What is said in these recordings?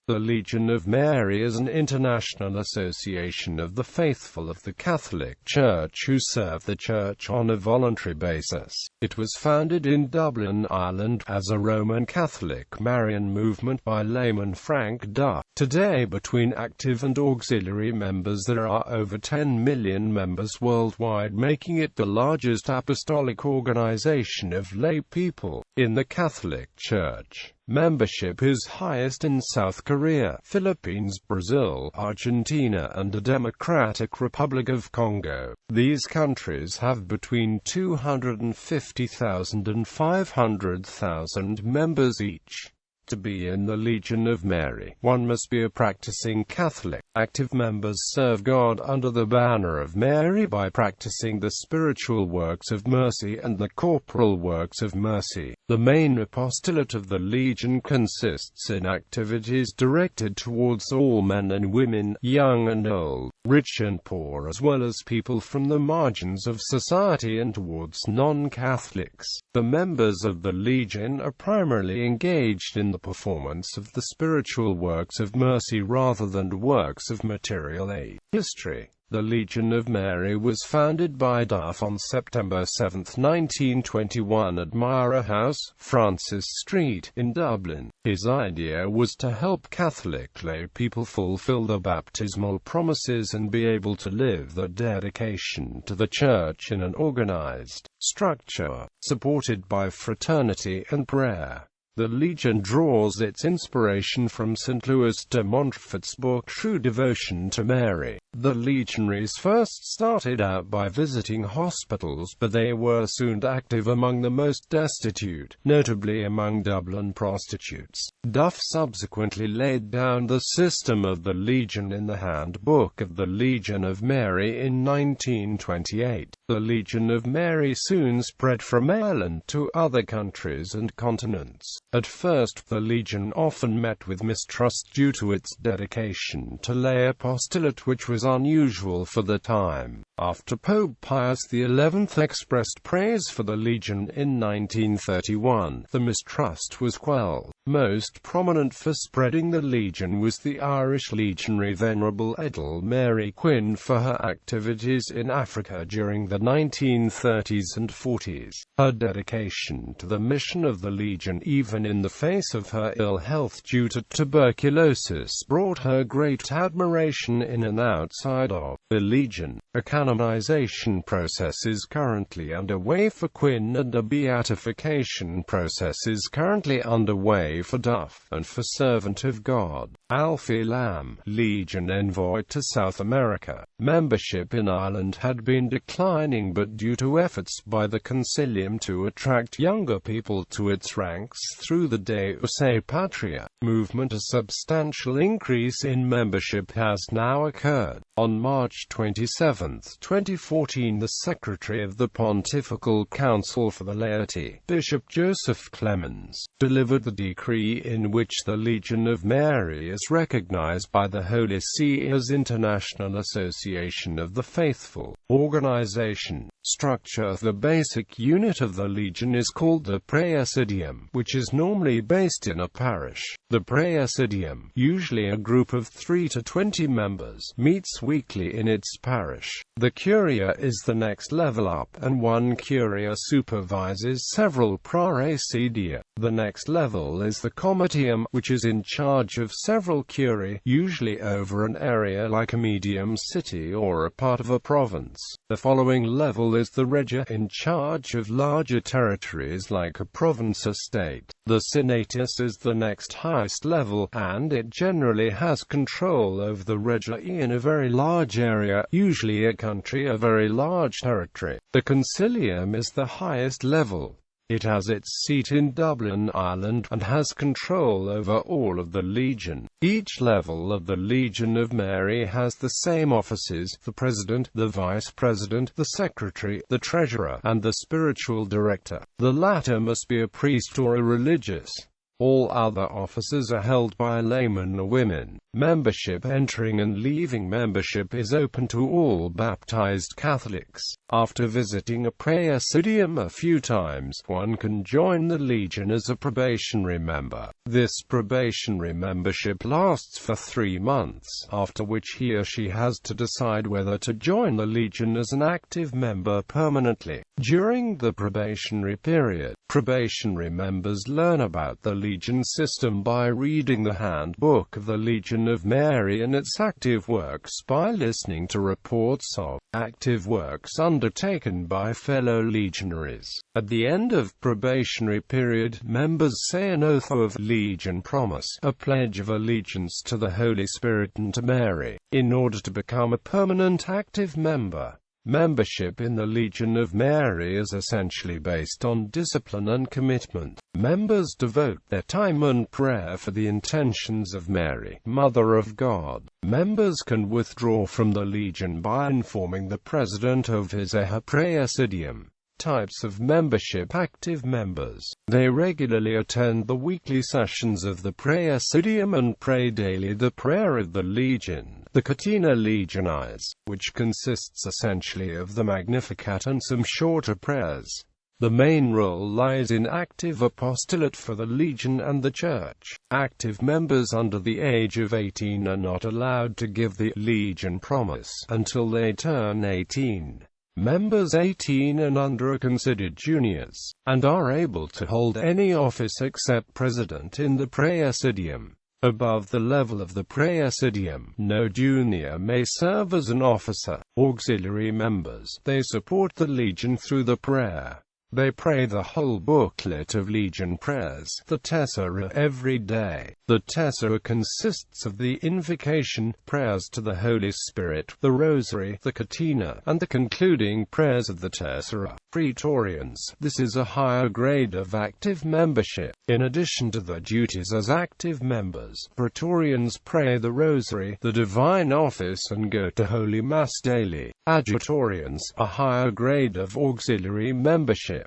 The Legion of Mary is an international association of the faithful of the Catholic Church who serve the Church on a voluntary basis. It was founded in Dublin, Ireland, as a Roman Catholic Marian movement by layman Frank Duff. Today, between active and auxiliary members, there are over 10 million members worldwide, making it the largest apostolic organization of lay people in the Catholic Church. Membership is highest in South Korea, Philippines, Brazil, Argentina, and the Democratic Republic of Congo. These countries have between 250,000 and 500,000 members each. To be in the Legion of Mary, one must be a practicing Catholic. Active members serve God under the banner of Mary by practicing the spiritual works of mercy and the corporal works of mercy. The main apostolate of the Legion consists in activities directed towards all men and women, young and old, rich and poor, as well as people from the margins of society, and towards non-Catholics. The members of the Legion are primarily engaged in the performance of the spiritual works of mercy rather than works of material aid. History. The Legion of Mary was founded by Duff on September 7, 1921 at Myra House, Francis Street, in Dublin. His idea was to help Catholic lay people fulfill the baptismal promises and be able to live their dedication to the Church in an organized structure, supported by fraternity and prayer. The Legion draws its inspiration from St. Louis de Montfort's book True Devotion to Mary. The legionaries first started out by visiting hospitals, but they were soon active among the most destitute, notably among Dublin prostitutes. Duff subsequently laid down the system of the Legion in the Handbook of the Legion of Mary in 1928. The Legion of Mary soon spread from Ireland to other countries and continents. At first, the Legion often met with mistrust due to its dedication to lay apostolate, which was unusual for the time. After Pope Pius XI expressed praise for the Legion in 1931, the mistrust was quelled. Most prominent for spreading the Legion was the Irish legionary Venerable Edel Mary Quinn for her activities in Africa during the 1930s and 40s. Her dedication to the mission of the Legion, even in the face of her ill health due to tuberculosis, brought her great admiration in and outside of the Legion. A canonization process is currently underway for Quinn, and a beatification process is currently underway for Duff, and for Servant of God, Alfie Lamb, Legion envoy to South America. Membership in Ireland had been declining, but due to efforts by the Concilium to attract younger people to its ranks through the Deus Patria movement, a substantial increase in membership has now occurred. On March 27, 2014, the Secretary of the Pontifical Council for the Laity, Bishop Joseph Clemens, delivered the decree in which the Legion of Mary is recognized by the Holy See as International Association of the Faithful. Organization. Structure. The basic unit of the Legion is called the Praesidium, which is normally based in a parish. The Praesidium, usually a group of 3 to 20 members, meets weekly in its parish. The Curia is the next level up, and one Curia supervises several Praesidia. The next level is the Comitium, which is in charge of several curiae, usually over an area like a medium city or a part of a province. The following level is the Regia, in charge of larger territories like a province or state. The Senatus is the next highest level, and it generally has control over the Regia in a very large area, usually a country, a very large territory. The Concilium is the highest level. It has its seat in Dublin, Ireland, and has control over all of the Legion. Each level of the Legion of Mary has the same offices: the President, the Vice President, the Secretary, the Treasurer, and the Spiritual Director. The latter must be a priest or a religious. All other offices are held by laymen or women. Membership. Entering and leaving membership is open to all baptized Catholics. After visiting a praesidium a few times, one can join the Legion as a probationary member. This probationary membership lasts for 3 months, after which he or she has to decide whether to join the Legion as an active member permanently. During the probationary period, probationary members learn about the Legion system by reading the Handbook of the Legion of Mary and its active works, by listening to reports of active works undertaken by fellow legionaries. At the end of probationary period, members say an oath of Legion promise, a pledge of allegiance to the Holy Spirit and to Mary, in order to become a permanent active member. Membership in the Legion of Mary is essentially based on discipline and commitment. Members devote their time and prayer for the intentions of Mary, Mother of God. Members can withdraw from the Legion by informing the president of his or her praesidium. Types of membership. Active members. They regularly attend the weekly sessions of the praesidium and pray daily the prayer of the Legion, the Catena Legionis, which consists essentially of the Magnificat and some shorter prayers. The main role lies in active apostolate for the Legion and the Church. Active members under the age of 18 are not allowed to give the Legion promise until they turn 18. Members 18 and under are considered juniors, and are able to hold any office except president in the praesidium. Above the level of the praesidium, no junior may serve as an officer. Auxiliary members. They support the Legion through the prayer. They pray the whole booklet of Legion prayers, the Tessera, every day. The Tessera consists of the invocation, prayers to the Holy Spirit, the Rosary, the Catena, and the concluding prayers of the Tessera. Praetorians. This is a higher grade of active membership. In addition to their duties as active members, Praetorians pray the Rosary, the Divine Office, and go to Holy Mass daily. Adjutorians, a higher grade of auxiliary membership.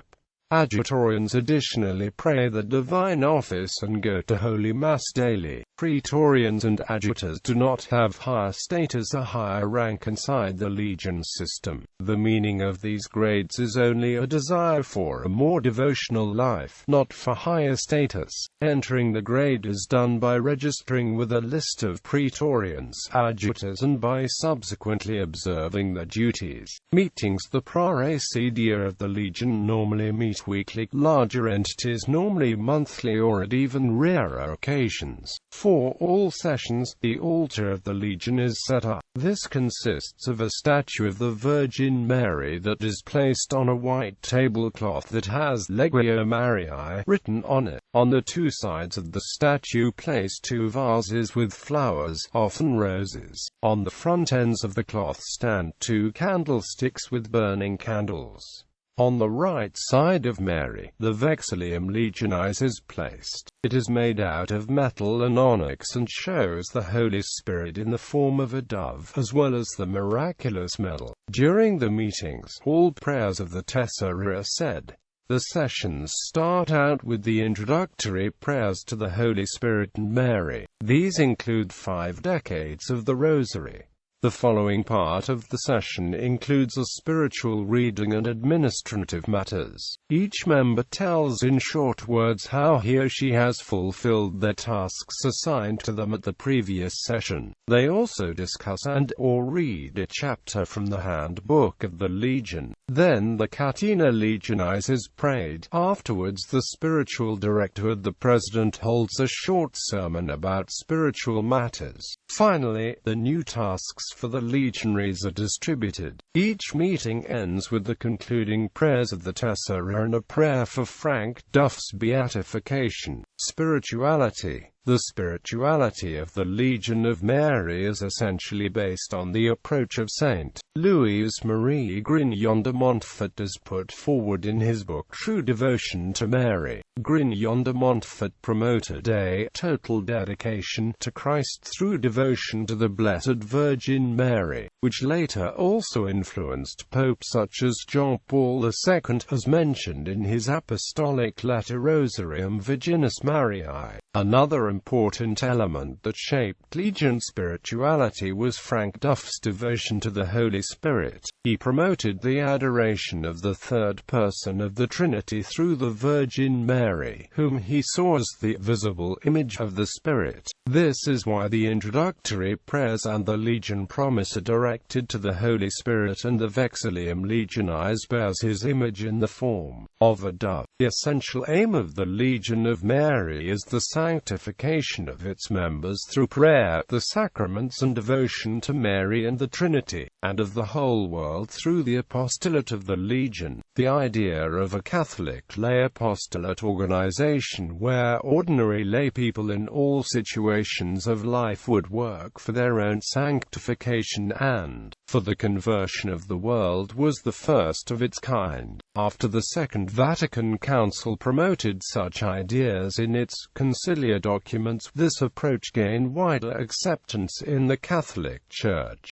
Adjutorians additionally pray the Divine Office and go to Holy Mass daily. Praetorians and adjutors do not have higher status, a higher rank inside the Legion system. The meaning of these grades is only a desire for a more devotional life, not for higher status. Entering the grade is done by registering with a list of Praetorians, adjutors, and by subsequently observing their duties. Meetings. The praesidia of the Legion normally meet weekly, larger entities normally monthly or at even rarer occasions. For all sessions, the altar of the Legion is set up. This consists of a statue of the Virgin Mary that is placed on a white tablecloth that has Legio Mariae written on it. On the two sides of the statue place two vases with flowers, often roses. On the front ends of the cloth stand two candlesticks with burning candles. On the right side of Mary, the Vexillium Legionis is placed. It is made out of metal and onyx and shows the Holy Spirit in the form of a dove, as well as the miraculous medal. During the meetings, all prayers of the Tessera are said. The sessions start out with the introductory prayers to the Holy Spirit and Mary. These include 5 decades of the Rosary. The following part of the session includes a spiritual reading and administrative matters. Each member tells in short words how he or she has fulfilled their tasks assigned to them at the previous session. They also discuss and/or read a chapter from the Handbook of the Legion. Then the Catena Legionis is prayed. Afterwards, the spiritual director, the president, holds a short sermon about spiritual matters. Finally, the new tasks for the legionaries are distributed. Each meeting ends with the concluding prayers of the Tessera and a prayer for Frank Duff's beatification. Spirituality. The spirituality of the Legion of Mary is essentially based on the approach of Saint Louis-Marie Grignon de Montfort as put forward in his book True Devotion to Mary. Grignon de Montfort promoted a total dedication to Christ through devotion to the Blessed Virgin Mary. which later also influenced popes such as John Paul II, as mentioned in his apostolic letter Rosarium Virginis Mariae. Another important element that shaped Legion spirituality was Frank Duff's devotion to the Holy Spirit. He promoted the adoration of the third person of the Trinity through the Virgin Mary, whom he saw as the visible image of the Spirit. This is why the introductory prayers and the Legion Promise are directed to the Holy Spirit, and the Vexillium Legionis bears his image in the form of a dove. The essential aim of the Legion of Mary is the sanctification of its members through prayer, the sacraments and devotion to Mary and the Trinity, and of the whole world through the apostolate of the Legion. The idea of a Catholic lay apostolate organization where ordinary lay people in all situations of life would work for their own sanctification and for the conversion of the world was the first of its kind. After the Second Vatican Council promoted such ideas in its conciliar documents, this approach gained wider acceptance in the Catholic Church.